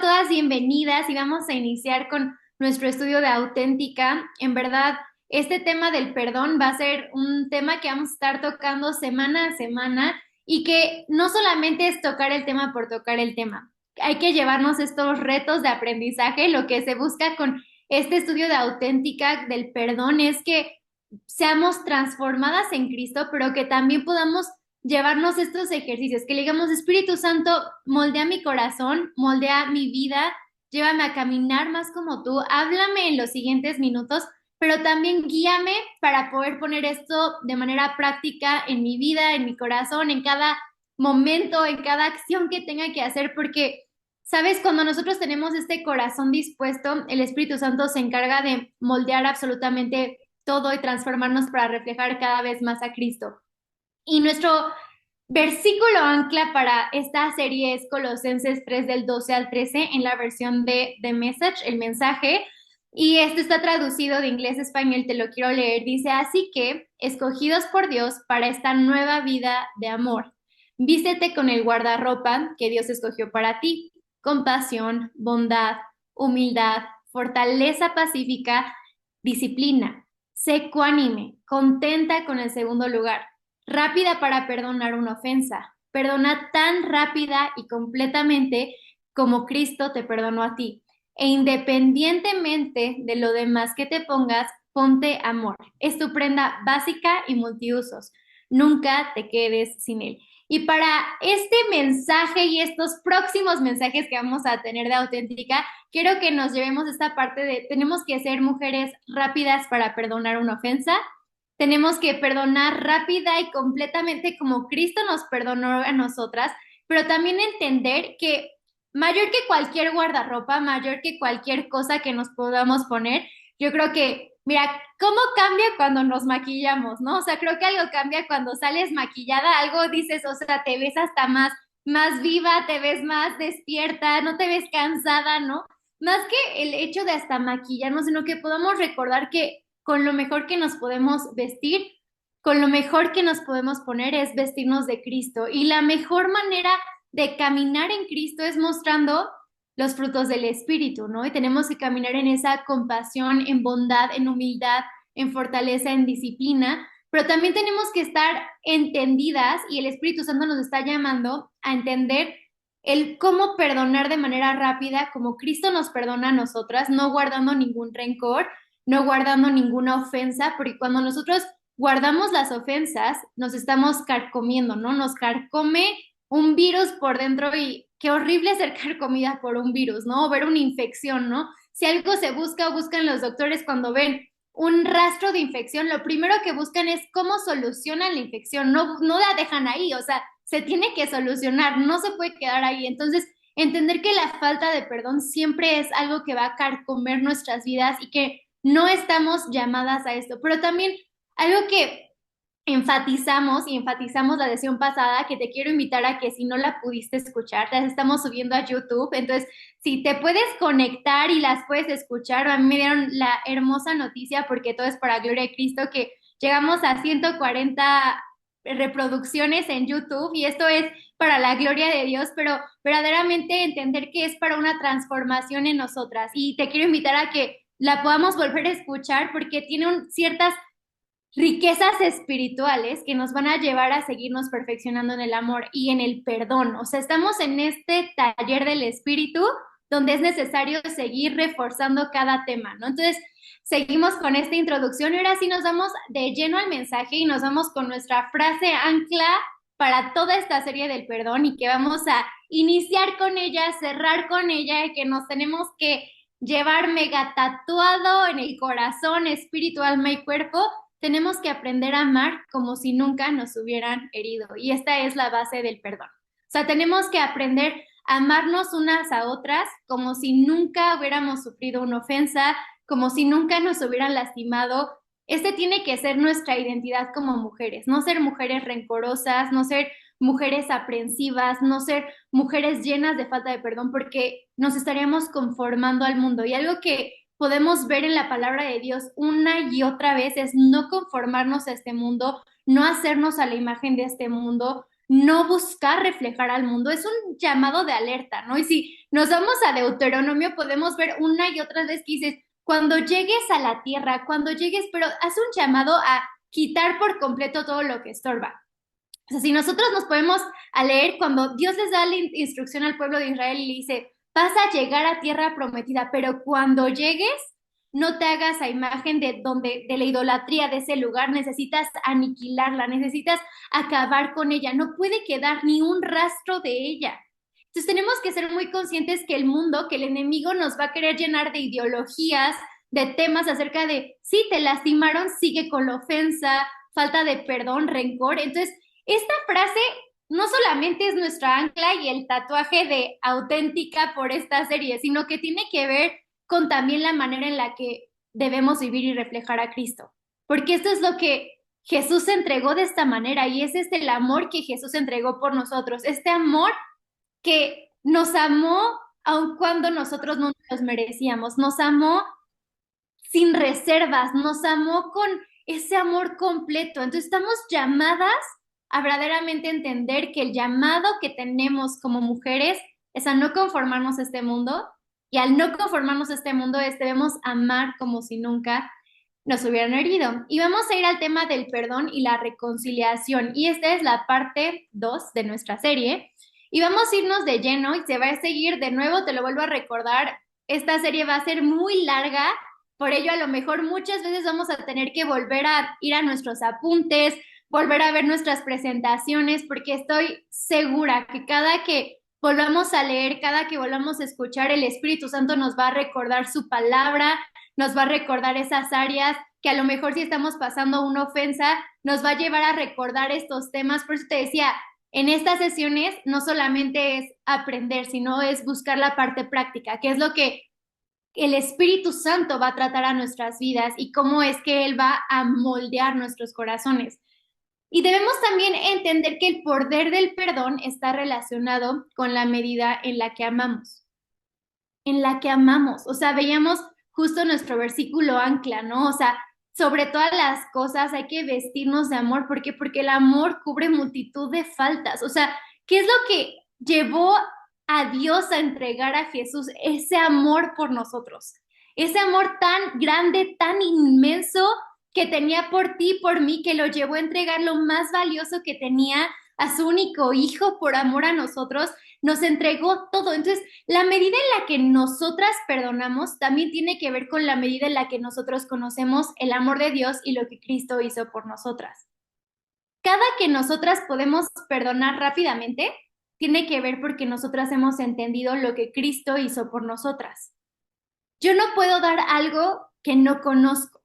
a todas, bienvenidas y vamos a iniciar con nuestro estudio de auténtica. En verdad, este tema del perdón va a ser un tema que vamos a estar tocando semana a semana y que no solamente es tocar el tema por tocar el tema. Hay que llevarnos estos retos de aprendizaje. Lo que se busca con este estudio de auténtica del perdón es que seamos transformadas en Cristo, pero que también podamos llevarnos estos ejercicios, que le digamos, Espíritu Santo, moldea mi corazón, moldea mi vida, llévame a caminar más como tú, háblame en los siguientes minutos, pero también guíame para poder poner esto de manera práctica en mi vida, en mi corazón, en cada momento, en cada acción que tenga que hacer, porque, sabes, cuando nosotros tenemos este corazón dispuesto, el Espíritu Santo se encarga de moldear absolutamente todo y transformarnos para reflejar cada vez más a Cristo. Y nuestro versículo ancla para esta serie es Colosenses 3 del 12 al 13 en la versión de The Message, el mensaje. Y esto está traducido de inglés a español, te lo quiero leer. Dice, así que, escogidos por Dios para esta nueva vida de amor, vístete con el guardarropa que Dios escogió para ti, compasión, bondad, humildad, fortaleza pacífica, disciplina. Sé ecuánime, contenta con el segundo lugar, rápida para perdonar una ofensa. Perdona tan rápida y completamente como Cristo te perdonó a ti. E independientemente de lo demás que te pongas, ponte amor. Es tu prenda básica y multiusos. Nunca te quedes sin él. Y para este mensaje y estos próximos mensajes que vamos a tener de auténtica, quiero que nos llevemos esta parte de tenemos que ser mujeres rápidas para perdonar una ofensa, tenemos que perdonar rápida y completamente como Cristo nos perdonó a nosotras, pero también entender que mayor que cualquier guardarropa, mayor que cualquier cosa que nos podamos poner, yo creo que, mira, ¿cómo cambia cuando nos maquillamos, no? O sea, creo que algo cambia cuando sales maquillada, algo dices, o sea, te ves hasta más viva, te ves más despierta, no te ves cansada, ¿no? Más que el hecho de hasta maquillarnos, sino que podamos recordar que con lo mejor que nos podemos vestir, con lo mejor que nos podemos poner es vestirnos de Cristo. Y la mejor manera de caminar en Cristo es mostrando los frutos del Espíritu, ¿no? Y tenemos que caminar en esa compasión, en bondad, en humildad, en fortaleza, en disciplina, pero también tenemos que estar entendidas y el Espíritu Santo nos está llamando a entender el cómo perdonar de manera rápida, como Cristo nos perdona a nosotras, no guardando ningún rencor, no guardando ninguna ofensa, porque cuando nosotros guardamos las ofensas, nos estamos carcomiendo, ¿no? Nos carcome un virus por dentro y qué horrible ser carcomida por un virus, ¿no? O ver una infección, ¿no? Si algo se busca o buscan los doctores cuando ven un rastro de infección, lo primero que buscan es cómo solucionan la infección, no la dejan ahí, o sea, se tiene que solucionar, no se puede quedar ahí. Entonces, entender que la falta de perdón siempre es algo que va a carcomer nuestras vidas y que no estamos llamadas a esto, pero también algo que enfatizamos y enfatizamos la sesión pasada, que te quiero invitar a que si no la pudiste escuchar, las estamos subiendo a YouTube, entonces si te puedes conectar y las puedes escuchar, a mí me dieron la hermosa noticia porque todo es para gloria de Cristo, que llegamos a 140 reproducciones en YouTube y esto es para la gloria de Dios, pero verdaderamente entender que es para una transformación en nosotras y te quiero invitar a que la podamos volver a escuchar porque tiene ciertas riquezas espirituales que nos van a llevar a seguirnos perfeccionando en el amor y en el perdón. O sea, estamos en este taller del espíritu donde es necesario seguir reforzando cada tema, ¿no? Entonces, seguimos con esta introducción y ahora sí nos vamos de lleno al mensaje y nos vamos con nuestra frase ancla para toda esta serie del perdón y que vamos a iniciar con ella, cerrar con ella y que nos tenemos que llevar mega tatuado en el corazón, espíritu, alma y cuerpo. Tenemos que aprender a amar como si nunca nos hubieran herido. Y esta es la base del perdón. O sea, tenemos que aprender a amarnos unas a otras como si nunca hubiéramos sufrido una ofensa, como si nunca nos hubieran lastimado. Este tiene que ser nuestra identidad como mujeres, no ser mujeres rencorosas, no ser mujeres aprensivas, no ser mujeres llenas de falta de perdón, porque nos estaríamos conformando al mundo. Y algo que podemos ver en la palabra de Dios una y otra vez es no conformarnos a este mundo, no hacernos a la imagen de este mundo, no buscar reflejar al mundo. Es un llamado de alerta, ¿no? Y si nos vamos a Deuteronomio, podemos ver una y otra vez que dices, cuando llegues a la tierra, cuando llegues, pero hace un llamado a quitar por completo todo lo que estorba. O sea, si nosotros nos podemos a leer cuando Dios les da la instrucción al pueblo de Israel y le dice, vas a llegar a tierra prometida, pero cuando llegues, no te hagas a imagen de la idolatría de ese lugar, necesitas aniquilarla, necesitas acabar con ella, no puede quedar ni un rastro de ella. Entonces tenemos que ser muy conscientes que el mundo, que el enemigo nos va a querer llenar de ideologías, de temas acerca de, si te lastimaron, sigue con la ofensa, falta de perdón, rencor. Entonces, esta frase no solamente es nuestra ancla y el tatuaje de auténtica por esta serie, sino que tiene que ver con también la manera en la que debemos vivir y reflejar a Cristo. Porque esto es lo que Jesús entregó de esta manera y ese es el amor que Jesús entregó por nosotros, este amor que nos amó aun cuando nosotros no nos merecíamos, nos amó sin reservas, nos amó con ese amor completo. Entonces estamos llamadas a verdaderamente entender que el llamado que tenemos como mujeres es a no conformarnos a este mundo y al no conformarnos a este mundo es debemos amar como si nunca nos hubieran herido. Y vamos a ir al tema del perdón y la reconciliación. Y esta es la parte 2 de nuestra serie. Y vamos a irnos de lleno y se va a seguir de nuevo, te lo vuelvo a recordar, esta serie va a ser muy larga, por ello a lo mejor muchas veces vamos a tener que volver a ir a nuestros apuntes, volver a ver nuestras presentaciones, porque estoy segura que cada que volvamos a leer, cada que volvamos a escuchar, el Espíritu Santo nos va a recordar su palabra, nos va a recordar esas áreas que a lo mejor si estamos pasando una ofensa, nos va a llevar a recordar estos temas. Por eso te decía, en estas sesiones no solamente es aprender, sino es buscar la parte práctica, que es lo que el Espíritu Santo va a tratar a nuestras vidas y cómo es que Él va a moldear nuestros corazones. Y debemos también entender que el poder del perdón está relacionado con la medida en la que amamos. En la que amamos. O sea, veíamos justo nuestro versículo ancla, ¿no? O sea, sobre todas las cosas hay que vestirnos de amor. ¿Por qué? Porque el amor cubre multitud de faltas. O sea, ¿qué es lo que llevó a Dios a entregar a Jesús? Ese amor por nosotros. Ese amor tan grande, tan inmenso que tenía por ti, por mí, que lo llevó a entregar lo más valioso que tenía a su único hijo por amor a nosotros, nos entregó todo. Entonces, la medida en la que nosotras perdonamos también tiene que ver con la medida en la que nosotros conocemos el amor de Dios y lo que Cristo hizo por nosotras. Cada que nosotras podemos perdonar rápidamente, tiene que ver porque nosotras hemos entendido lo que Cristo hizo por nosotras. Yo no puedo dar algo que no conozco.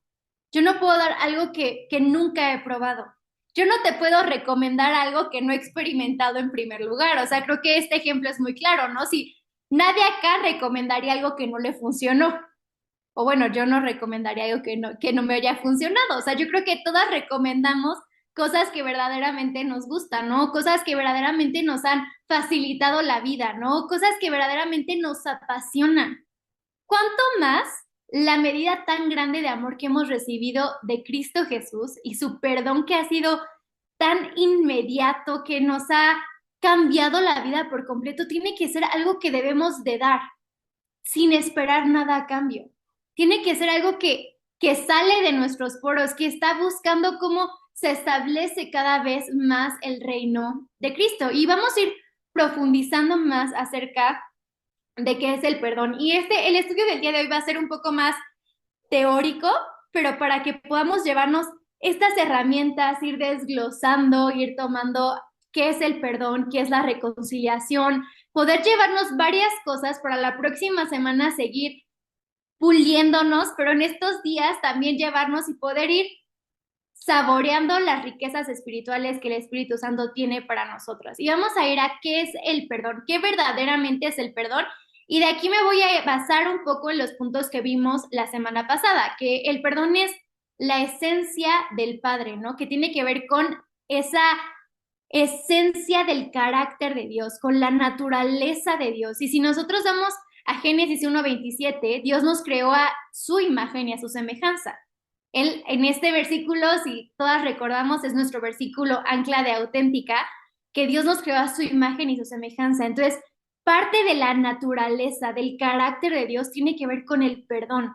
Yo no puedo dar algo que nunca he probado. Yo no te puedo recomendar algo que no he experimentado en primer lugar. O sea, creo que este ejemplo es muy claro, ¿no? Si nadie acá recomendaría algo que no le funcionó. O bueno, yo no recomendaría algo que no me haya funcionado. O sea, yo creo que todas recomendamos cosas que verdaderamente nos gustan, ¿no? Cosas que verdaderamente nos han facilitado la vida, ¿no? Cosas que verdaderamente nos apasionan. ¿Cuánto más la medida tan grande de amor que hemos recibido de Cristo Jesús y su perdón que ha sido tan inmediato, que nos ha cambiado la vida por completo, tiene que ser algo que debemos de dar sin esperar nada a cambio? Tiene que ser algo que sale de nuestros poros, que está buscando cómo se establece cada vez más el reino de Cristo. Y vamos a ir profundizando más acerca de qué es el perdón. Y el estudio del día de hoy va a ser un poco más teórico, pero para que podamos llevarnos estas herramientas, ir desglosando, ir tomando qué es el perdón, qué es la reconciliación, poder llevarnos varias cosas para la próxima semana seguir puliéndonos, pero en estos días también llevarnos y poder ir saboreando las riquezas espirituales que el Espíritu Santo tiene para nosotros. Y vamos a ir a qué es el perdón, qué verdaderamente es el perdón. Y de aquí me voy a basar un poco en los puntos que vimos la semana pasada, que el perdón es la esencia del Padre, ¿no? Que tiene que ver con esa esencia del carácter de Dios, con la naturaleza de Dios. Y si nosotros vamos a Génesis 1:27, Dios nos creó a su imagen y a su semejanza. Él, en este versículo, si todas recordamos, es nuestro versículo ancla de auténtica, que Dios nos creó a su imagen y su semejanza. Entonces, parte de la naturaleza, del carácter de Dios, tiene que ver con el perdón.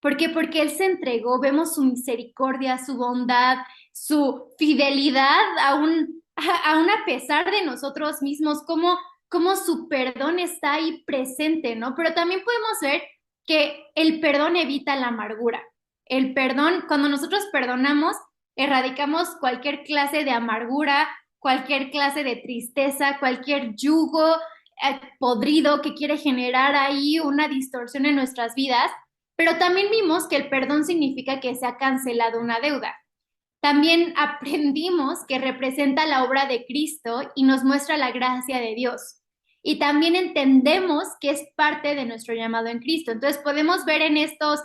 ¿Por qué? Porque Él se entregó, vemos su misericordia, su bondad, su fidelidad, aún a pesar de nosotros mismos, cómo su perdón está ahí presente, ¿no? Pero también podemos ver que el perdón evita la amargura. El perdón, cuando nosotros perdonamos, erradicamos cualquier clase de amargura, cualquier clase de tristeza, cualquier yugo podrido que quiere generar ahí una distorsión en nuestras vidas. Pero también vimos que el perdón significa que se ha cancelado una deuda. También aprendimos que representa la obra de Cristo y nos muestra la gracia de Dios. Y también entendemos que es parte de nuestro llamado en Cristo. Entonces podemos ver en estos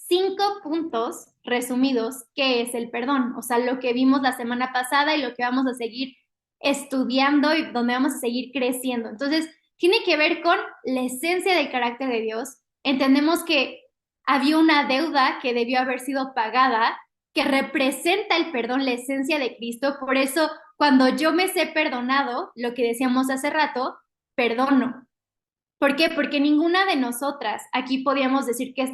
5 puntos resumidos qué es el perdón, o sea, lo que vimos la semana pasada y lo que vamos a seguir estudiando y donde vamos a seguir creciendo. Entonces, tiene que ver con la esencia del carácter de Dios. Entendemos que había una deuda que debió haber sido pagada, que representa el perdón, la esencia de Cristo. Por eso, cuando yo me sé perdonado, lo que decíamos hace rato, perdono. ¿Por qué? Porque ninguna de nosotras aquí podíamos decir que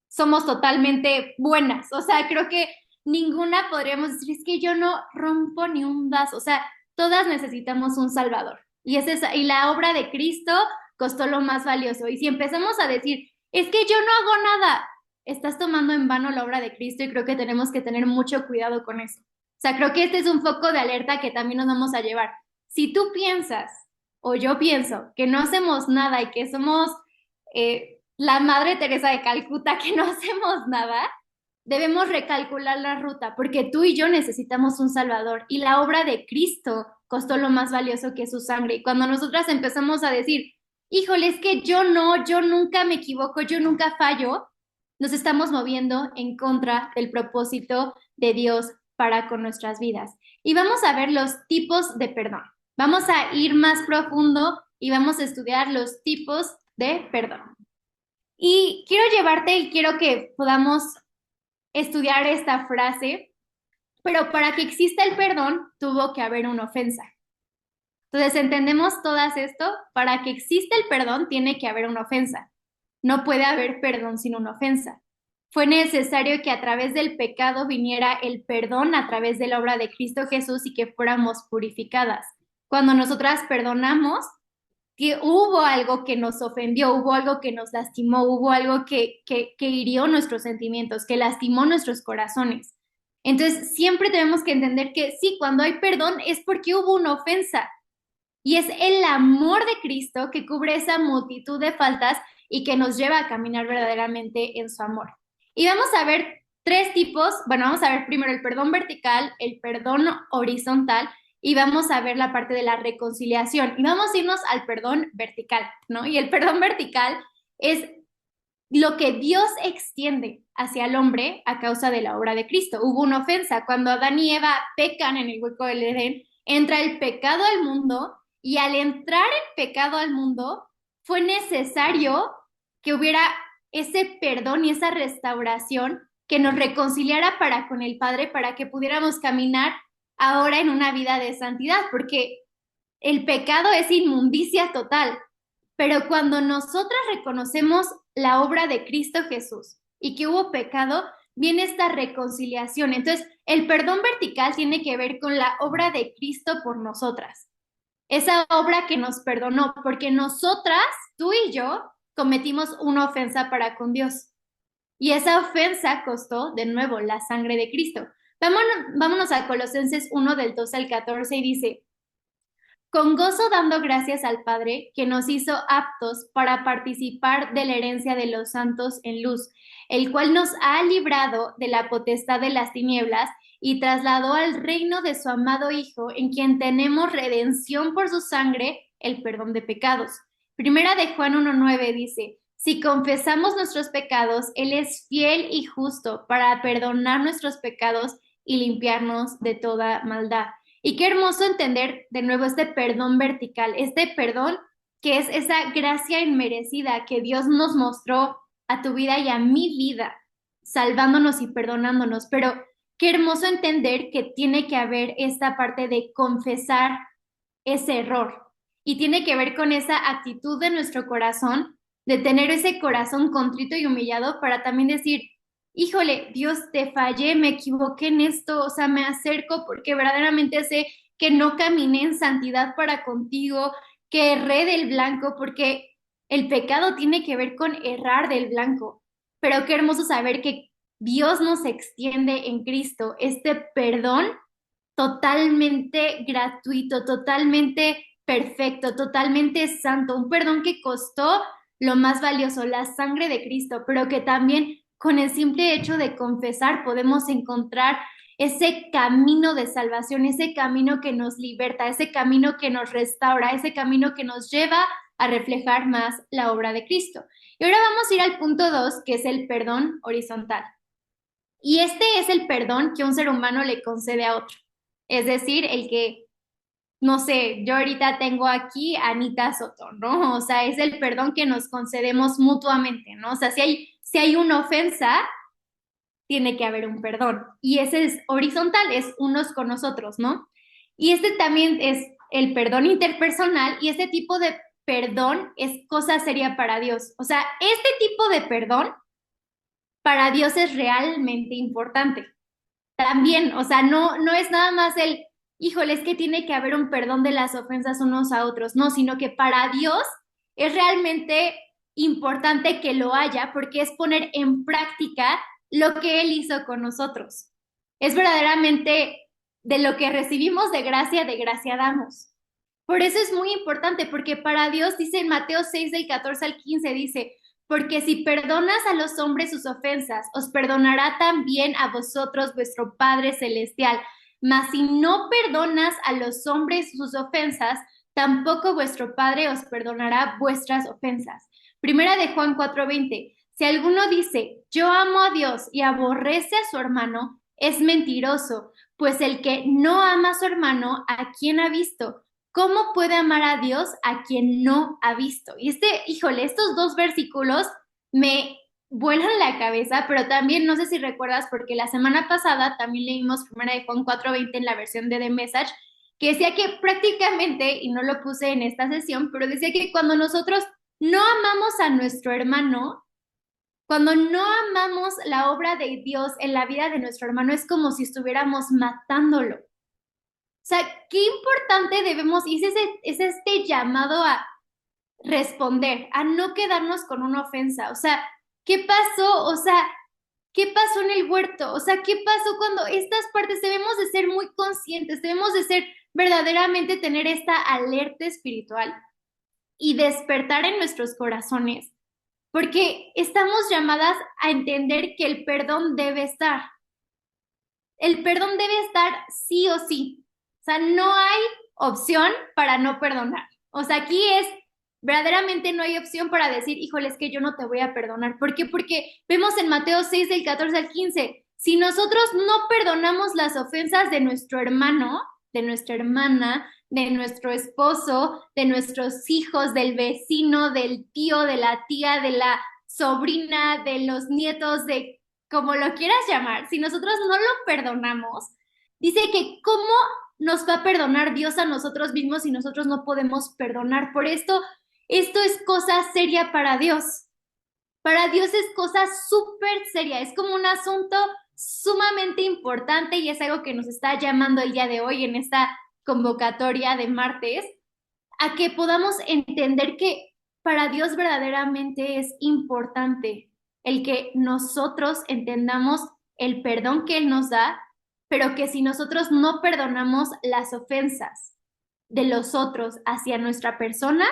somos totalmente buenas. O sea, creo que ninguna podríamos decir, es que yo no rompo ni un vaso. O sea, todas necesitamos un Salvador. Y la obra de Cristo costó lo más valioso. Y si empezamos a decir, es que yo no hago nada, estás tomando en vano la obra de Cristo y creo que tenemos que tener mucho cuidado con eso. O sea, creo que este es un foco de alerta que también nos vamos a llevar. Si tú piensas o yo pienso que no hacemos nada y que somos la Madre Teresa de Calcuta, que no hacemos nada, debemos recalcular la ruta, porque tú y yo necesitamos un Salvador y la obra de Cristo costó lo más valioso que su sangre. Y cuando nosotras empezamos a decir, híjole, es que yo no, yo nunca me equivoco, yo nunca fallo, nos estamos moviendo en contra del propósito de Dios para con nuestras vidas. Y vamos a ver los tipos de perdón. Vamos a ir más profundo y vamos a estudiar los tipos de perdón. Y quiero llevarte y quiero que podamos estudiar esta frase, pero para que exista el perdón tuvo que haber una ofensa. Entonces, entendemos todas esto, para que exista el perdón tiene que haber una ofensa. No puede haber perdón sin una ofensa. Fue necesario que a través del pecado viniera el perdón a través de la obra de Cristo Jesús y que fuéramos purificadas. Cuando nosotras perdonamos, que hubo algo que nos ofendió, hubo algo que nos lastimó, hubo algo que hirió nuestros sentimientos, que lastimó nuestros corazones. Entonces, siempre tenemos que entender que sí, cuando hay perdón es porque hubo una ofensa. Y es el amor de Cristo que cubre esa multitud de faltas y que nos lleva a caminar verdaderamente en su amor. Y vamos a ver 3 tipos. Bueno, vamos a ver primero el perdón vertical, el perdón horizontal y vamos a ver la parte de la reconciliación. Y vamos a irnos al perdón vertical, ¿no? Y el perdón vertical es lo que Dios extiende hacia el hombre a causa de la obra de Cristo. Hubo una ofensa. Cuando Adán y Eva pecan en el hueco del Edén, entra el pecado al mundo y al entrar el pecado al mundo fue necesario que hubiera ese perdón y esa restauración que nos reconciliara para con el Padre, para que pudiéramos caminar ahora en una vida de santidad, porque el pecado es inmundicia total. Pero cuando nosotras reconocemos la obra de Cristo Jesús y que hubo pecado, viene esta reconciliación. Entonces, el perdón vertical tiene que ver con la obra de Cristo por nosotras. Esa obra que nos perdonó, porque nosotras, tú y yo, cometimos una ofensa para con Dios. Y esa ofensa costó, de nuevo, la sangre de Cristo. Vámonos a Colosenses 1 del 12 al 14 y dice, con gozo dando gracias al Padre que nos hizo aptos para participar de la herencia de los santos en luz, el cual nos ha librado de la potestad de las tinieblas y trasladó al reino de su amado Hijo, en quien tenemos redención por su sangre, el perdón de pecados. Primera de Juan 1:9 dice, si confesamos nuestros pecados, Él es fiel y justo para perdonar nuestros pecados y limpiarnos de toda maldad. Y qué hermoso entender de nuevo este perdón vertical, este perdón que es esa gracia inmerecida que Dios nos mostró a tu vida y a mi vida, salvándonos y perdonándonos. Pero qué hermoso entender que tiene que haber esta parte de confesar ese error. Y tiene que ver con esa actitud de nuestro corazón, de tener ese corazón contrito y humillado para también decir, híjole, Dios, te fallé, me equivoqué en esto, o sea, me acerco porque verdaderamente sé que no caminé en santidad para contigo, que erré del blanco, porque el pecado tiene que ver con errar del blanco. Pero qué hermoso saber que Dios nos extiende en Cristo este perdón totalmente gratuito, totalmente perfecto, totalmente santo, un perdón que costó lo más valioso, la sangre de Cristo, pero que también con el simple hecho de confesar podemos encontrar ese camino de salvación, ese camino que nos liberta, ese camino que nos restaura, ese camino que nos lleva a reflejar más la obra de Cristo. Y ahora vamos a ir al punto 2, que es el perdón horizontal. Y este es el perdón que un ser humano le concede a otro. Es decir, el que, no sé, yo ahorita tengo aquí a Anita Soto, ¿no? O sea, es el perdón que nos concedemos mutuamente, ¿no? O sea, si hay una ofensa, tiene que haber un perdón. Y ese es horizontal, es unos con nosotros, ¿no? Y este también es el perdón interpersonal y este tipo de perdón es cosa seria para Dios. O sea, este tipo de perdón para Dios es realmente importante. También, o sea, no es nada más el, híjole, es que tiene que haber un perdón de las ofensas unos a otros, no, sino que para Dios es realmente importante que lo haya porque es poner en práctica lo que Él hizo con nosotros. Es verdaderamente de lo que recibimos de gracia damos. Por eso es muy importante, porque para Dios dice en Mateo 6 del 14 al 15, dice, porque si perdonas a los hombres sus ofensas, os perdonará también a vosotros vuestro Padre Celestial. Mas si no perdonas a los hombres sus ofensas, tampoco vuestro Padre os perdonará vuestras ofensas. Primera de Juan 4:20. Si alguno dice, yo amo a Dios y aborrece a su hermano, es mentiroso, pues el que no ama a su hermano, ¿a quién ha visto? ¿Cómo puede amar a Dios a quien no ha visto? Y híjole, estos dos versículos me vuelan la cabeza, pero también no sé si recuerdas, porque la semana pasada también leímos primera de Juan 4:20 en la versión de The Message, que decía que prácticamente, y no lo puse en esta sesión, pero decía que cuando nosotros no amamos a nuestro hermano, cuando no amamos la obra de Dios en la vida de nuestro hermano, es como si estuviéramos matándolo. O sea, qué importante debemos, y es este llamado a responder, a no quedarnos con una ofensa. O sea, ¿qué pasó? O sea, ¿qué pasó en el huerto? O sea, ¿qué pasó cuando estas partes debemos de ser muy conscientes, debemos de ser verdaderamente tener esta alerta espiritual y despertar en nuestros corazones? Porque estamos llamadas a entender que el perdón debe estar. El perdón debe estar sí o sí. O sea, no hay opción para no perdonar. O sea, aquí es, verdaderamente no hay opción para decir, híjole, es que yo no te voy a perdonar. ¿Por qué? Porque vemos en Mateo 6, del 14 al 15, si nosotros no perdonamos las ofensas de nuestro hermano, de nuestra hermana, de nuestro esposo, de nuestros hijos, del vecino, del tío, de la tía, de la sobrina, de los nietos, de como lo quieras llamar, si nosotros no lo perdonamos, dice que cómo nos va a perdonar Dios a nosotros mismos si nosotros no podemos perdonar. Por esto es cosa seria para Dios. Para Dios es cosa súper seria, es como un asunto sumamente importante y es algo que nos está llamando el día de hoy en esta convocatoria de martes, a que podamos entender que para Dios verdaderamente es importante el que nosotros entendamos el perdón que Él nos da, pero que si nosotros no perdonamos las ofensas de los otros hacia nuestra persona,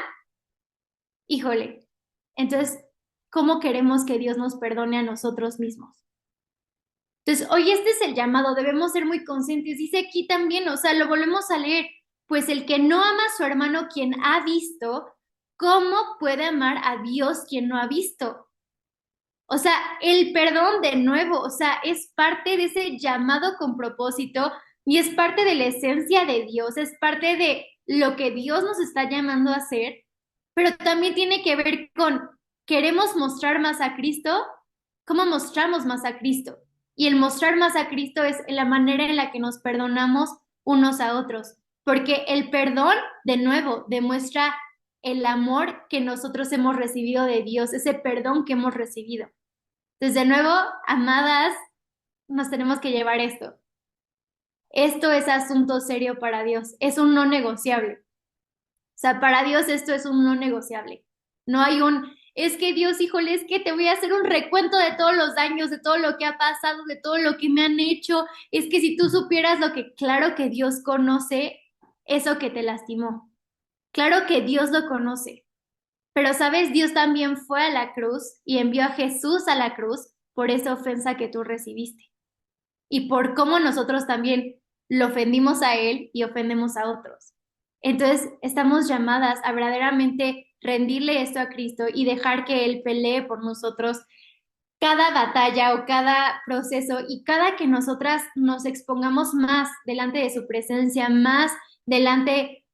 híjole, entonces, ¿cómo queremos que Dios nos perdone a nosotros mismos? Entonces, hoy este es el llamado, debemos ser muy conscientes. Dice aquí también, o sea, lo volvemos a leer, pues el que no ama a su hermano quien ha visto, ¿cómo puede amar a Dios quien no ha visto? O sea, el perdón de nuevo, o sea, es parte de ese llamado con propósito y es parte de la esencia de Dios, es parte de lo que Dios nos está llamando a hacer, pero también tiene que ver con, ¿queremos mostrar más a Cristo? ¿Cómo mostramos más a Cristo? Y el mostrar más a Cristo es la manera en la que nos perdonamos unos a otros, porque el perdón, de nuevo, demuestra el amor que nosotros hemos recibido de Dios, ese perdón que hemos recibido. Entonces, de nuevo, amadas, nos tenemos que llevar esto. Esto es asunto serio para Dios, es un no negociable. O sea, para Dios esto es un no negociable. No hay es que Dios, híjole, es que te voy a hacer un recuento de todos los daños, de todo lo que ha pasado, de todo lo que me han hecho. Es que si tú supieras lo que, claro que Dios conoce eso que te lastimó. Claro que Dios lo conoce. Pero, ¿sabes? Dios también fue a la cruz y envió a Jesús a la cruz por esa ofensa que tú recibiste. Y por cómo nosotros también lo ofendimos a Él y ofendemos a otros. Entonces, estamos llamadas a verdaderamente rendirle esto a Cristo y dejar que Él pelee por nosotros cada batalla o cada proceso y cada que nosotras nos expongamos más delante de su presencia, más delante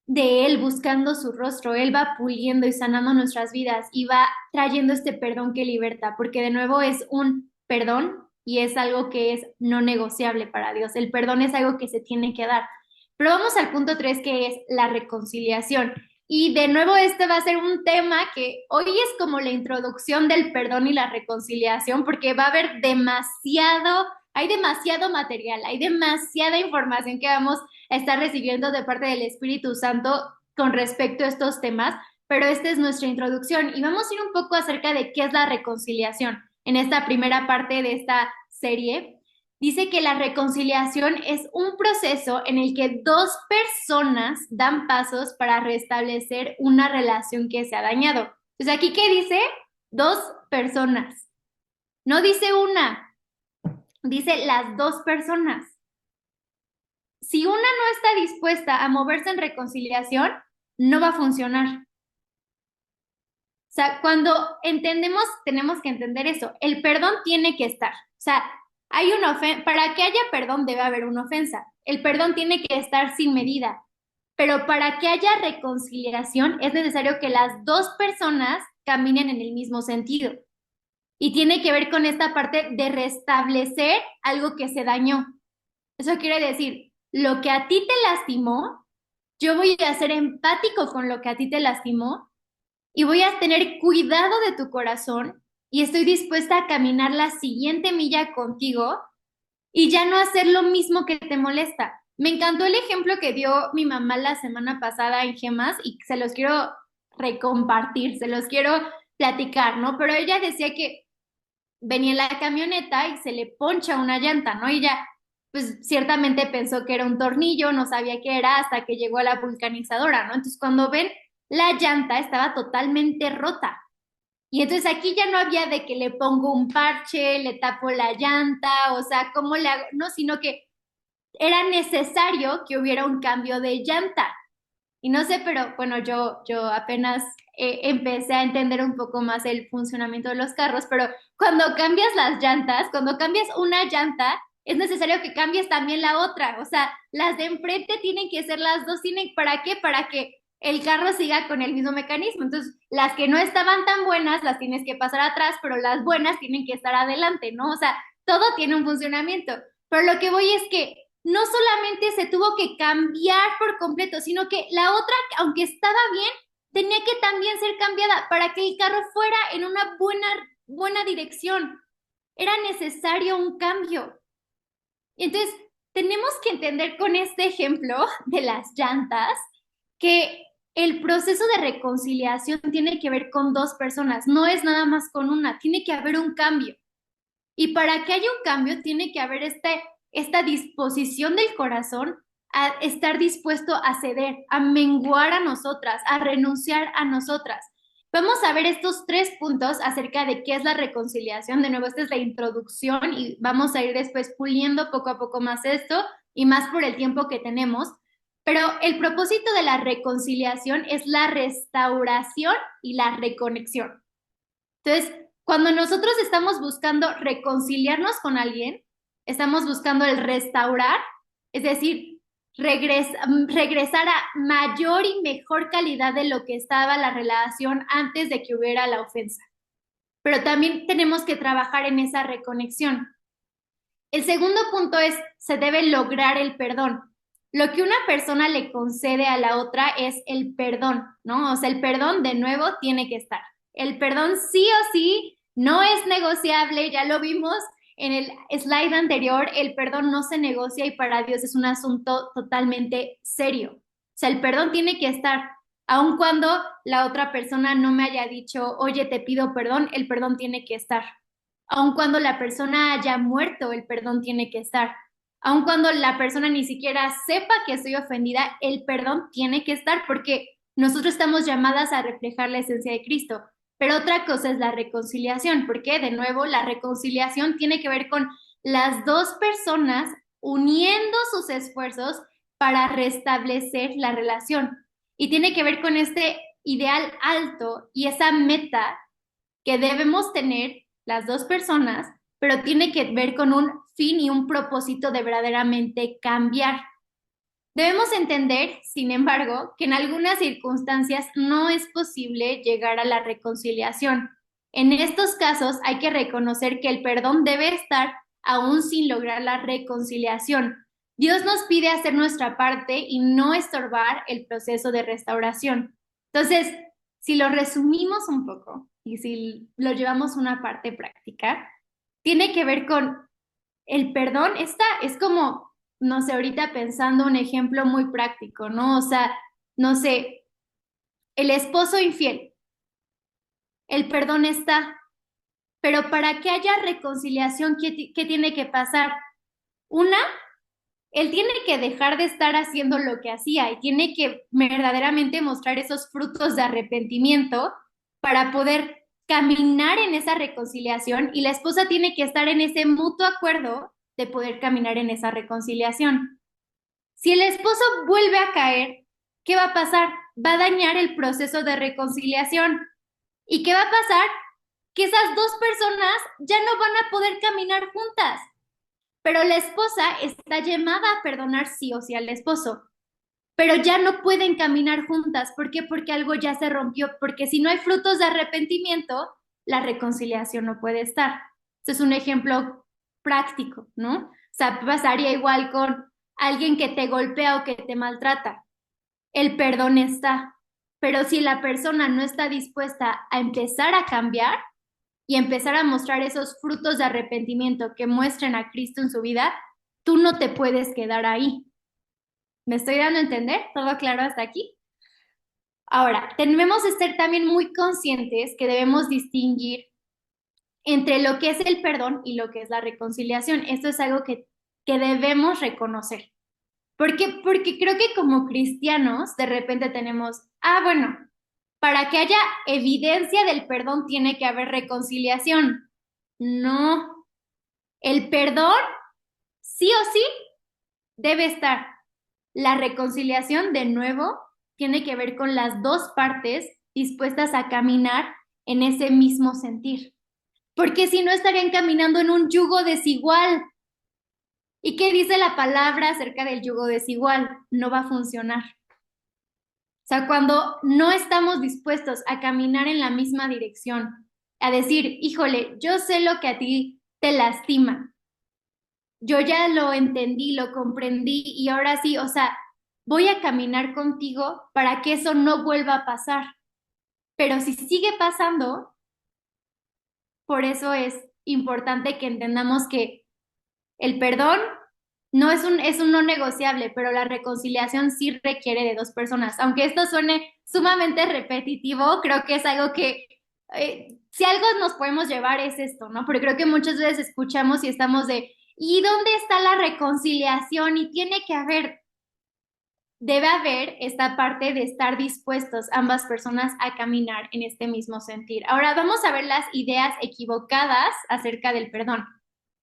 de Él buscando su rostro, Él va puliendo y sanando nuestras vidas y va trayendo este perdón que liberta, porque de nuevo es un perdón y es algo que es no negociable para Dios. El perdón es algo que se tiene que dar. Pero vamos al punto 3, que es la reconciliación. Y de nuevo este va a ser un tema que hoy es como la introducción del perdón y la reconciliación, porque va a haber hay demasiado material, hay demasiada información que vamos a estar recibiendo de parte del Espíritu Santo con respecto a estos temas, pero esta es nuestra introducción y vamos a ir un poco acerca de qué es la reconciliación. En esta primera parte de esta serie, dice que la reconciliación es un proceso en el que dos personas dan pasos para restablecer una relación que se ha dañado. Pues aquí, ¿qué dice? Dos personas. No dice una, dice las dos personas. Si una no está dispuesta a moverse en reconciliación, no va a funcionar. O sea, cuando entendemos, tenemos que entender eso. El perdón tiene que estar. O sea, hay una ofensa. Para que haya perdón debe haber una ofensa. El perdón tiene que estar sin medida. Pero para que haya reconciliación es necesario que las dos personas caminen en el mismo sentido. Y tiene que ver con esta parte de restablecer algo que se dañó. Eso quiere decir, lo que a ti te lastimó, yo voy a ser empático con lo que a ti te lastimó y voy a tener cuidado de tu corazón y estoy dispuesta a caminar la siguiente milla contigo y ya no hacer lo mismo que te molesta. Me encantó el ejemplo que dio mi mamá la semana pasada en Gemas y se los quiero recompartir, se los quiero platicar, ¿no? Pero ella decía que venía en la camioneta y se le poncha una llanta, ¿no? Y ya, pues ciertamente pensó que era un tornillo, no sabía qué era hasta que llegó a la vulcanizadora, ¿no? Entonces cuando ven, la llanta estaba totalmente rota. Y entonces aquí ya no había de que le pongo un parche, le tapo la llanta, o sea, ¿cómo le hago? No, sino que era necesario que hubiera un cambio de llanta. Y no sé, pero bueno, yo apenas empecé a entender un poco más el funcionamiento de los carros, pero cuando cambias las llantas, cuando cambias una llanta, es necesario que cambies también la otra. O sea, las de enfrente tienen que ser las dos, ¿para qué? Para que el carro siga con el mismo mecanismo. Entonces, las que no estaban tan buenas las tienes que pasar atrás, pero las buenas tienen que estar adelante, ¿no? O sea, todo tiene un funcionamiento. Pero lo que voy es que no solamente se tuvo que cambiar por completo, sino que la otra, aunque estaba bien, tenía que también ser cambiada para que el carro fuera en una buena dirección. Era necesario un cambio. Entonces, tenemos que entender con este ejemplo de las llantas que el proceso de reconciliación tiene que ver con dos personas, no es nada más con una, tiene que haber un cambio. Y para que haya un cambio, tiene que haber esta disposición del corazón a estar dispuesto a ceder, a menguar a nosotras, a renunciar a nosotras. Vamos a ver estos 3 puntos acerca de qué es la reconciliación. De nuevo, esta es la introducción y vamos a ir después puliendo poco a poco más esto y más por el tiempo que tenemos. Pero el propósito de la reconciliación es la restauración y la reconexión. Entonces, cuando nosotros estamos buscando reconciliarnos con alguien, estamos buscando el restaurar, es decir, regresar a mayor y mejor calidad de lo que estaba la relación antes de que hubiera la ofensa. Pero también tenemos que trabajar en esa reconexión. El segundo punto es, se debe lograr el perdón. Lo que una persona le concede a la otra es el perdón, ¿no? O sea, el perdón de nuevo tiene que estar. El perdón sí o sí no es negociable, ya lo vimos en el slide anterior, el perdón no se negocia y para Dios es un asunto totalmente serio. O sea, el perdón tiene que estar, aun cuando la otra persona no me haya dicho, oye, te pido perdón, el perdón tiene que estar. Aun cuando la persona haya muerto, el perdón tiene que estar. Aun cuando la persona ni siquiera sepa que estoy ofendida, el perdón tiene que estar porque nosotros estamos llamadas a reflejar la esencia de Cristo. Pero otra cosa es la reconciliación, porque de nuevo la reconciliación tiene que ver con las dos personas uniendo sus esfuerzos para restablecer la relación. Y tiene que ver con este ideal alto y esa meta que debemos tener las dos personas, pero tiene que ver con un fin y un propósito de verdaderamente cambiar. Debemos entender, sin embargo, que en algunas circunstancias no es posible llegar a la reconciliación. En estos casos hay que reconocer que el perdón debe estar aún sin lograr la reconciliación. Dios nos pide hacer nuestra parte y no estorbar el proceso de restauración. Entonces, si lo resumimos un poco y si lo llevamos a una parte práctica, tiene que ver con el perdón. Esta es como, no sé, ahorita pensando un ejemplo muy práctico, ¿no? O sea, no sé, el esposo infiel, el perdón está, pero para que haya reconciliación, ¿qué tiene que pasar? Una, él tiene que dejar de estar haciendo lo que hacía y tiene que verdaderamente mostrar esos frutos de arrepentimiento para poder caminar en esa reconciliación y la esposa tiene que estar en ese mutuo acuerdo de poder caminar en esa reconciliación. Si el esposo vuelve a caer, ¿qué va a pasar? Va a dañar el proceso de reconciliación. ¿Y qué va a pasar? Que esas dos personas ya no van a poder caminar juntas. Pero la esposa está llamada a perdonar sí o sí al esposo, pero ya no pueden caminar juntas. ¿Por qué? Porque algo ya se rompió, porque si no hay frutos de arrepentimiento, la reconciliación no puede estar. Este es un ejemplo práctico, ¿no? O sea, pasaría igual con alguien que te golpea o que te maltrata. El perdón está, pero si la persona no está dispuesta a empezar a cambiar, y empezar a mostrar esos frutos de arrepentimiento que muestren a Cristo en su vida, tú no te puedes quedar ahí. ¿Me estoy dando a entender? ¿Todo claro hasta aquí? Ahora, debemos estar también muy conscientes que debemos distinguir entre lo que es el perdón y lo que es la reconciliación. Esto es algo que debemos reconocer. ¿Por qué? Porque creo que como cristianos de repente tenemos, bueno, para que haya evidencia del perdón tiene que haber reconciliación. No, el perdón sí o sí debe estar. La reconciliación, de nuevo, tiene que ver con las dos partes dispuestas a caminar en ese mismo sentir. Porque si no estarían caminando en un yugo desigual. ¿Y qué dice la palabra acerca del yugo desigual? No va a funcionar. O sea, cuando no estamos dispuestos a caminar en la misma dirección, a decir, híjole, yo sé lo que a ti te lastima, yo ya lo entendí, lo comprendí y ahora sí, o sea, voy a caminar contigo para que eso no vuelva a pasar. Pero si sigue pasando, por eso es importante que entendamos que el perdón no es un no negociable, pero la reconciliación sí requiere de dos personas. Aunque esto suene sumamente repetitivo, creo que es algo que si algo nos podemos llevar es esto, ¿no? Porque creo que muchas veces escuchamos y estamos de, ¿y dónde está la reconciliación? Y tiene que haber, debe haber esta parte de estar dispuestos ambas personas a caminar en este mismo sentir. Ahora vamos a ver las ideas equivocadas acerca del perdón.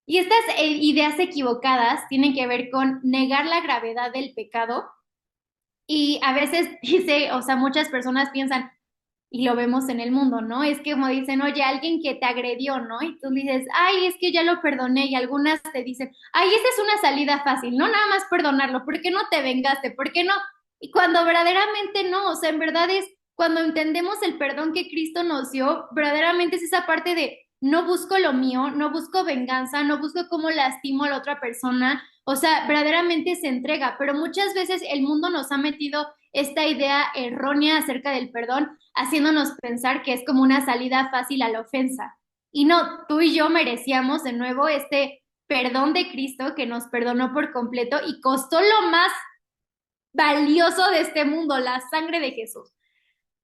Y estas ideas equivocadas tienen que ver con negar la gravedad del pecado y a veces dice, o sea, muchas personas piensan, y lo vemos en el mundo, ¿no? Es que como dicen, oye, alguien que te agredió, ¿no? Y tú dices, ay, es que ya lo perdoné y algunas te dicen, ay, esa es una salida fácil, no nada más perdonarlo, ¿por qué no te vengaste? ¿Por qué no? Y cuando verdaderamente no, o sea, en verdad es cuando entendemos el perdón que Cristo nos dio, verdaderamente es esa parte de no busco lo mío, no busco venganza, no busco cómo lastimo a la otra persona, o sea, verdaderamente se entrega, pero muchas veces el mundo nos ha metido esta idea errónea acerca del perdón, haciéndonos pensar que es como una salida fácil a la ofensa. Y no, tú y yo merecíamos de nuevo este perdón de Cristo que nos perdonó por completo y costó lo más valioso de este mundo, la sangre de Jesús.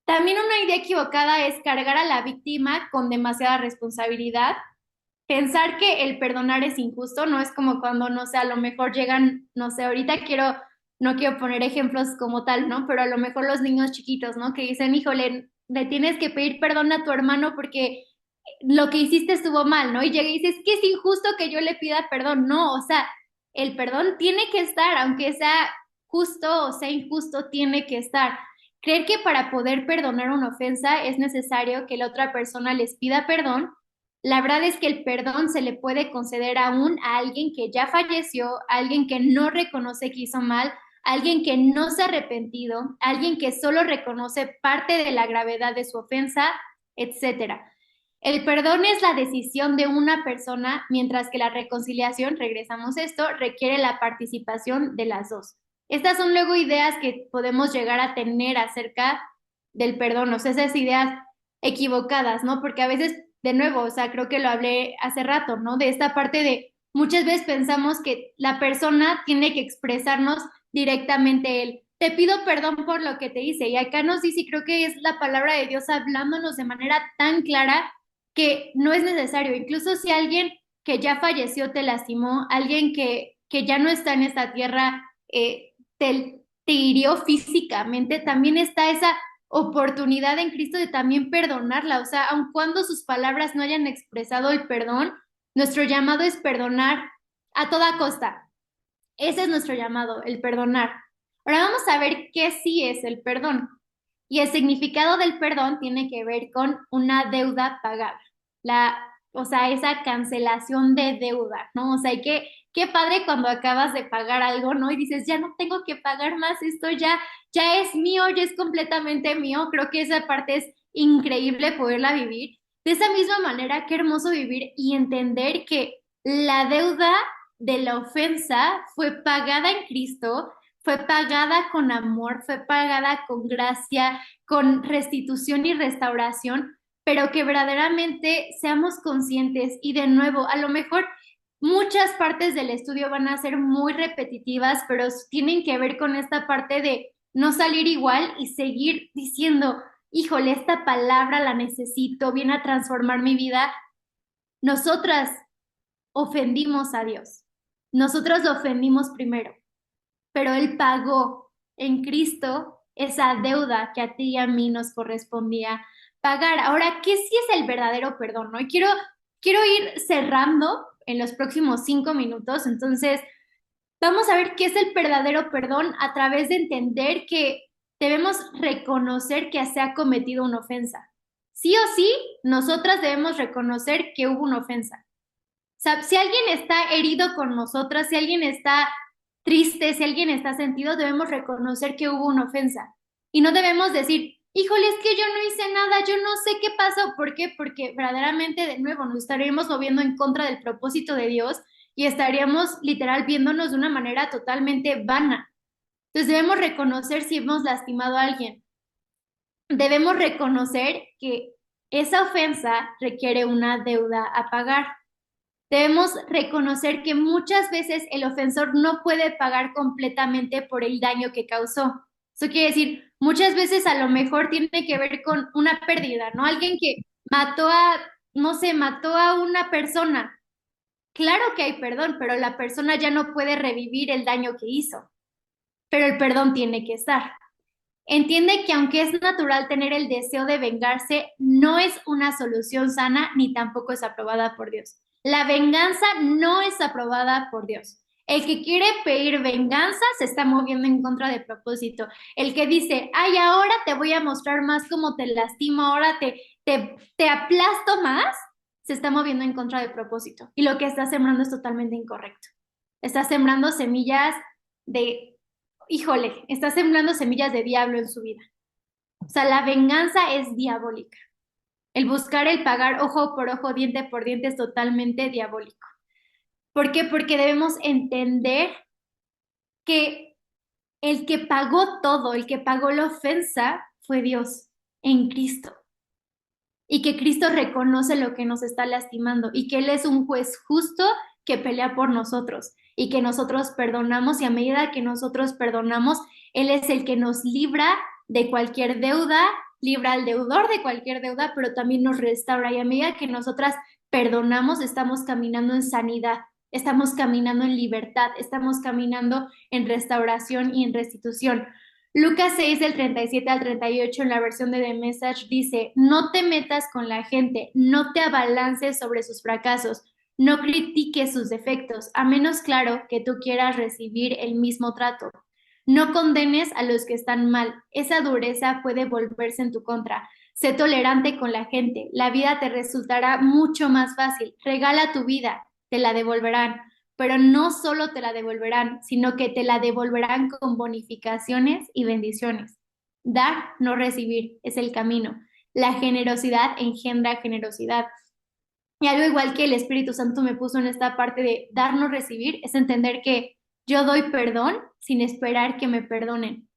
También una idea equivocada es cargar a la víctima con demasiada responsabilidad. Pensar que el perdonar es injusto, no es como cuando, no sé, a lo mejor llegan, no sé, ahorita no quiero poner ejemplos como tal, ¿no? Pero a lo mejor los niños chiquitos, ¿no? Que dicen, híjole, le tienes que pedir perdón a tu hermano porque lo que hiciste estuvo mal, ¿no? Y llega y dices, es que es injusto que yo le pida perdón. No, o sea, el perdón tiene que estar, aunque sea justo o sea injusto, tiene que estar. Creer que para poder perdonar una ofensa es necesario que la otra persona les pida perdón. La verdad es que el perdón se le puede conceder aún a alguien que ya falleció, a alguien que no reconoce que hizo mal, a alguien que no se ha arrepentido, a alguien que solo reconoce parte de la gravedad de su ofensa, etcétera. El perdón es la decisión de una persona, mientras que la reconciliación, regresamos a esto, requiere la participación de las dos. Estas son luego ideas que podemos llegar a tener acerca del perdón, o sea, esas ideas equivocadas, ¿no? Porque a veces, de nuevo, o sea, creo que lo hablé hace rato, ¿no? De esta parte de muchas veces pensamos que la persona tiene que expresarnos directamente él. Te pido perdón por lo que te hice. Y acá nos dice, y creo que es la palabra de Dios hablándonos de manera tan clara que no es necesario. Incluso si alguien que ya falleció te lastimó, alguien que ya no está en esta tierra te hirió físicamente, también está esa oportunidad en Cristo de también perdonarla. O sea, aun cuando sus palabras no hayan expresado el perdón, nuestro llamado es perdonar a toda costa. Ese es nuestro llamado, el perdonar. Ahora vamos a ver qué sí es el perdón. Y el significado del perdón tiene que ver con una deuda pagada. O sea, esa cancelación de deuda, ¿no? O sea, y qué padre cuando acabas de pagar algo, ¿no? Y dices, ya no tengo que pagar más, esto ya es mío, ya es completamente mío. Creo que esa parte es increíble poderla vivir. De esa misma manera, qué hermoso vivir y entender que la deuda de la ofensa fue pagada en Cristo, fue pagada con amor, fue pagada con gracia, con restitución y restauración, pero que verdaderamente seamos conscientes y de nuevo, a lo mejor muchas partes del estudio van a ser muy repetitivas, pero tienen que ver con esta parte de no salir igual y seguir diciendo, híjole, esta palabra la necesito, viene a transformar mi vida. Nosotras ofendimos a Dios. Nosotros lo ofendimos primero, pero Él pagó en Cristo esa deuda que a ti y a mí nos correspondía pagar. Ahora, ¿qué sí es el verdadero perdón? ¿No? Y quiero ir cerrando en los próximos 5 minutos, entonces vamos a ver qué es el verdadero perdón a través de entender que debemos reconocer que se ha cometido una ofensa. Sí o sí, nosotras debemos reconocer que hubo una ofensa. O sea, si alguien está herido con nosotras, si alguien está triste, si alguien está sentido, debemos reconocer que hubo una ofensa. Y no debemos decir, híjole, es que yo no hice nada, yo no sé qué pasó. ¿Por qué? Porque verdaderamente, de nuevo, nos estaríamos moviendo en contra del propósito de Dios y estaríamos literal viéndonos de una manera totalmente vana. Entonces debemos reconocer si hemos lastimado a alguien. Debemos reconocer que esa ofensa requiere una deuda a pagar. Debemos reconocer que muchas veces el ofensor no puede pagar completamente por el daño que causó. Eso quiere decir, muchas veces a lo mejor tiene que ver con una pérdida, ¿no? Alguien que no sé, mató a una persona. Claro que hay perdón, pero la persona ya no puede revivir el daño que hizo, pero el perdón tiene que estar. Entiende que aunque es natural tener el deseo de vengarse, no es una solución sana ni tampoco es aprobada por Dios. La venganza no es aprobada por Dios. El que quiere pedir venganza se está moviendo en contra de propósito. El que dice, ay, ahora te voy a mostrar más cómo te lastimo, ahora te aplasto más, se está moviendo en contra de propósito. Y lo que está sembrando es totalmente incorrecto. Está sembrando semillas de híjole, está sembrando semillas de diablo en su vida. O sea, la venganza es diabólica. El buscar el pagar ojo por ojo, diente por diente es totalmente diabólico. ¿Por qué? Porque debemos entender que el que pagó todo, el que pagó la ofensa, fue Dios en Cristo. Y que Cristo reconoce lo que nos está lastimando y que Él es un juez justo que pelea por nosotros y que nosotros perdonamos y a medida que nosotros perdonamos, Él es el que nos libra de cualquier deuda, libra al deudor de cualquier deuda, pero también nos restaura y a medida que nosotras perdonamos, estamos caminando en sanidad, estamos caminando en libertad, estamos caminando en restauración y en restitución. Lucas 6 del 37 al 38 en la versión de The Message dice, no te metas con la gente, no te abalances sobre sus fracasos, no critiques sus defectos, a menos claro que tú quieras recibir el mismo trato. No condenes a los que están mal, esa dureza puede volverse en tu contra. Sé tolerante con la gente, la vida te resultará mucho más fácil. Regala tu vida, te la devolverán, pero no solo te la devolverán, sino que te la devolverán con bonificaciones y bendiciones. Dar, no recibir, es el camino. La generosidad engendra generosidad. Y algo igual que el Espíritu Santo me puso en esta parte de dar, no recibir, es entender que yo doy perdón sin esperar que me perdonen.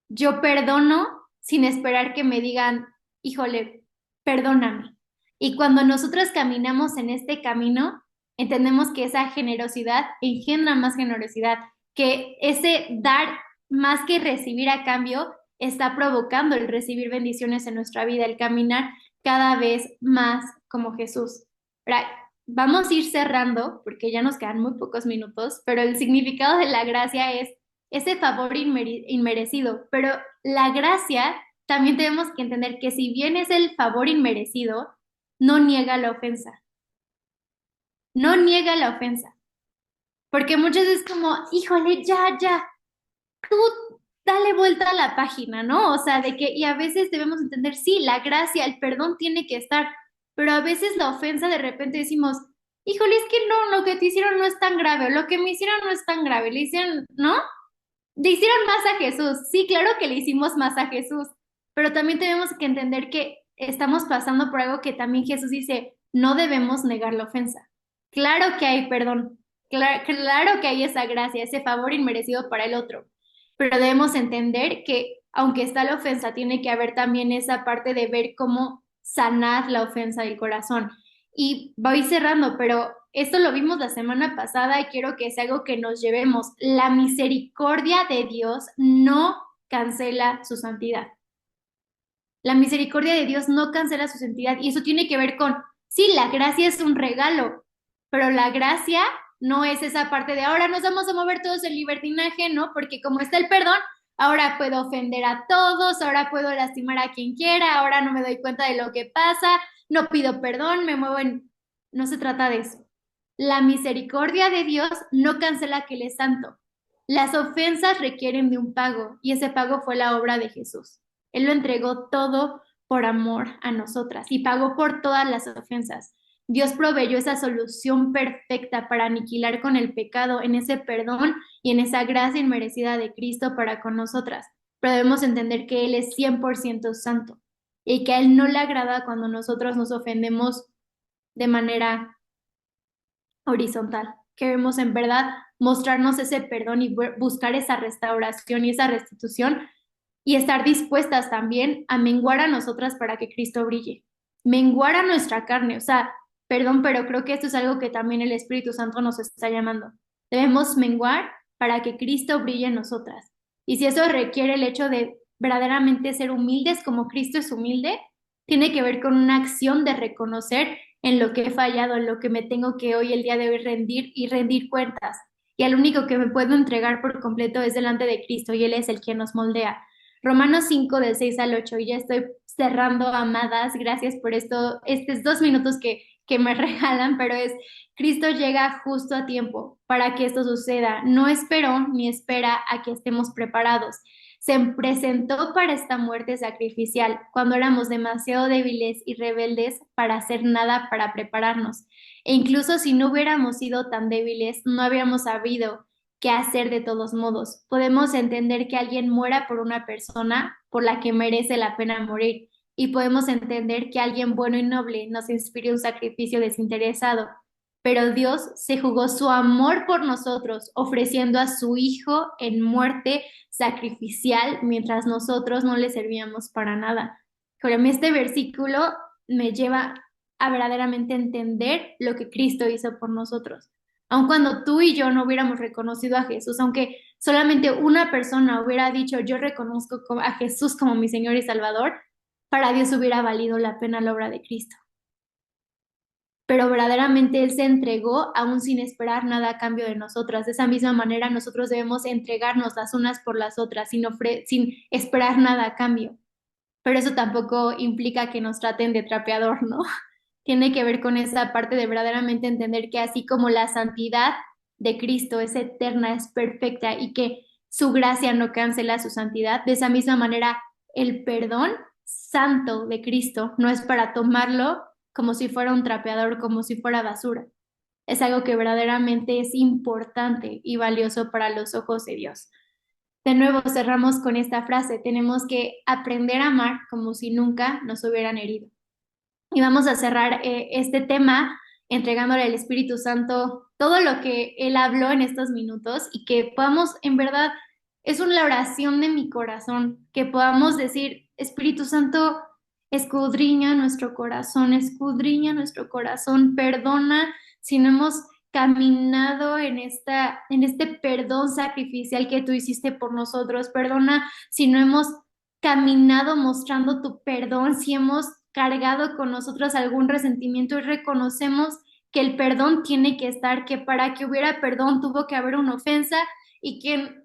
Yo perdono sin esperar que me digan, híjole, perdóname. Y cuando nosotros caminamos en este camino, entendemos que esa generosidad engendra más generosidad, que ese dar más que recibir a cambio está provocando el recibir bendiciones en nuestra vida, el caminar cada vez más como Jesús. Ahora, vamos a ir cerrando porque ya nos quedan muy pocos minutos, pero el significado de la gracia es ese favor inmerecido, pero la gracia también tenemos que entender que si bien es el favor inmerecido, no niega la ofensa, no niega la ofensa, porque muchas veces como, híjole, ya, tú dale vuelta a la página, ¿no? O sea, de que, y a veces debemos entender, sí, la gracia, el perdón tiene que estar, pero a veces la ofensa de repente decimos, híjole, es que no, lo que te hicieron no es tan grave, o lo que me hicieron no es tan grave, le hicieron, ¿no? Le hicieron más a Jesús. Sí, claro que le hicimos más a Jesús, pero también tenemos que entender que estamos pasando por algo que también Jesús dice, no debemos negar la ofensa. Claro que hay perdón, claro que hay esa gracia, ese favor inmerecido para el otro, pero debemos entender que aunque está la ofensa, tiene que haber también esa parte de ver cómo sanar la ofensa del corazón. Y voy cerrando, pero esto lo vimos la semana pasada y quiero que sea algo que nos llevemos. La misericordia de Dios no cancela su santidad. La misericordia de Dios no cancela su santidad y eso tiene que ver con, sí, la gracia es un regalo, pero la gracia no es esa parte de ahora nos vamos a mover todos en libertinaje, ¿no? Porque como está el perdón, ahora puedo ofender a todos, ahora puedo lastimar a quien quiera, ahora no me doy cuenta de lo que pasa, no pido perdón, me muevo en... No se trata de eso. La misericordia de Dios no cancela que Él es santo. Las ofensas requieren de un pago y ese pago fue la obra de Jesús. Él lo entregó todo por amor a nosotras y pagó por todas las ofensas. Dios proveyó esa solución perfecta para aniquilar con el pecado en ese perdón y en esa gracia inmerecida de Cristo para con nosotras. Pero debemos entender que Él es 100% santo y que a Él no le agrada cuando nosotros nos ofendemos de manera horizontal. Queremos en verdad mostrarnos ese perdón y buscar esa restauración y esa restitución y estar dispuestas también a menguar a nosotras para que Cristo brille. Menguar a nuestra carne, o sea, perdón, pero creo que esto es algo que también el Espíritu Santo nos está llamando. Debemos menguar para que Cristo brille en nosotras. Y si eso requiere el hecho de verdaderamente ser humildes como Cristo es humilde, tiene que ver con una acción de reconocer en lo que he fallado, en lo que me tengo que hoy, el día de hoy, rendir y rendir cuentas. Y al único que me puedo entregar por completo es delante de Cristo y Él es el que nos moldea. Romanos 5 del 6 al 8, y ya estoy cerrando, amadas, gracias por estos 2 minutos que me regalan, pero es, Cristo llega justo a tiempo para que esto suceda. No esperó ni espera a que estemos preparados. Se presentó para esta muerte sacrificial cuando éramos demasiado débiles y rebeldes para hacer nada para prepararnos. E incluso si no hubiéramos sido tan débiles, no habríamos sabido qué hacer de todos modos. Podemos entender que alguien muera por una persona por la que merece la pena morir. y podemos entender que alguien bueno y noble nos inspire un sacrificio desinteresado. Pero Dios se jugó su amor por nosotros, ofreciendo a su Hijo en muerte sacrificial mientras nosotros no le servíamos para nada. Pero a mí este versículo me lleva a verdaderamente entender lo que Cristo hizo por nosotros. Aun cuando tú y yo no hubiéramos reconocido a Jesús, aunque solamente una persona hubiera dicho, yo reconozco a Jesús como mi Señor y Salvador, para Dios hubiera valido la pena la obra de Cristo. Pero verdaderamente Él se entregó aún sin esperar nada a cambio de nosotras. De esa misma manera, nosotros debemos entregarnos las unas por las otras sin esperar nada a cambio. Pero eso tampoco implica que nos traten de trapeador, ¿no? Tiene que ver con esa parte de verdaderamente entender que así como la santidad de Cristo es eterna, es perfecta y que su gracia no cancela su santidad, de esa misma manera el perdón santo de Cristo no es para tomarlo como si fuera un trapeador, como si fuera basura. Es algo que verdaderamente es importante y valioso para los ojos de Dios. De nuevo cerramos con esta frase, tenemos que aprender a amar como si nunca nos hubieran herido. Y vamos a cerrar este tema entregándole al Espíritu Santo todo lo que Él habló en estos minutos y que podamos, en verdad, es una oración de mi corazón, que podamos decir, Espíritu Santo, escudriña nuestro corazón, perdona si no hemos caminado en este perdón sacrificial que tú hiciste por nosotros, perdona si no hemos caminado mostrando tu perdón, si hemos cargado con nosotros algún resentimiento y reconocemos que el perdón tiene que estar, que para que hubiera perdón tuvo que haber una ofensa y que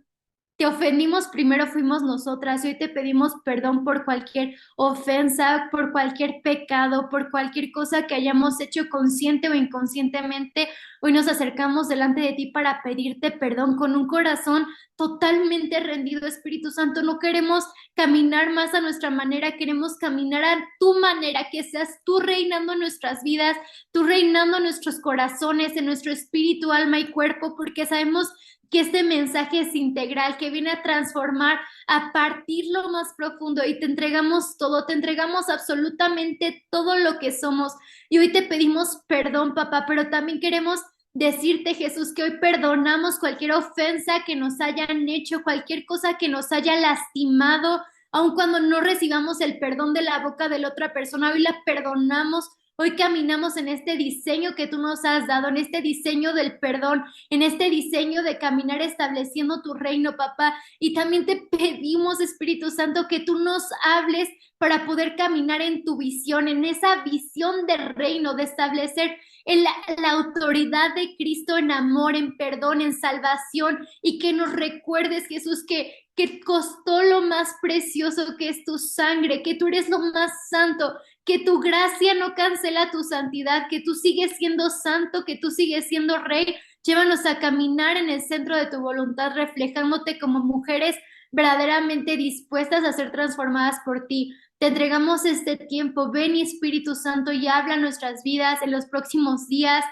te ofendimos primero fuimos nosotras y hoy te pedimos perdón por cualquier ofensa, por cualquier pecado, por cualquier cosa que hayamos hecho consciente o inconscientemente. Hoy nos acercamos delante de ti para pedirte perdón con un corazón totalmente rendido, Espíritu Santo. No queremos caminar más a nuestra manera, queremos caminar a tu manera, que seas tú reinando en nuestras vidas, tú reinando en nuestros corazones, en nuestro espíritu, alma y cuerpo, porque sabemos que este mensaje es integral, que viene a transformar, a partir lo más profundo y te entregamos todo, te entregamos absolutamente todo lo que somos. Y hoy te pedimos perdón, papá, pero también queremos decirte, Jesús, que hoy perdonamos cualquier ofensa que nos hayan hecho, cualquier cosa que nos haya lastimado, aun cuando no recibamos el perdón de la boca de la otra persona, hoy la perdonamos. Hoy caminamos en este diseño que tú nos has dado, en este diseño del perdón, en este diseño de caminar estableciendo tu reino, papá. Y también te pedimos, Espíritu Santo, que tú nos hables para poder caminar en tu visión, en esa visión del reino, de establecer la autoridad de Cristo en amor, en perdón, en salvación, y que nos recuerdes, Jesús, que costó lo más precioso que es tu sangre, que tú eres lo más santo, que tu gracia no cancela tu santidad, que tú sigues siendo santo, que tú sigues siendo rey. Llévanos a caminar en el centro de tu voluntad, reflejándote como mujeres verdaderamente dispuestas a ser transformadas por ti. Te entregamos este tiempo. Ven, Espíritu Santo, y habla nuestras vidas en los próximos días.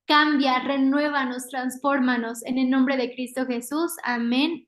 Cambia, renuévanos, transfórmanos. En el nombre de Cristo Jesús. Amén.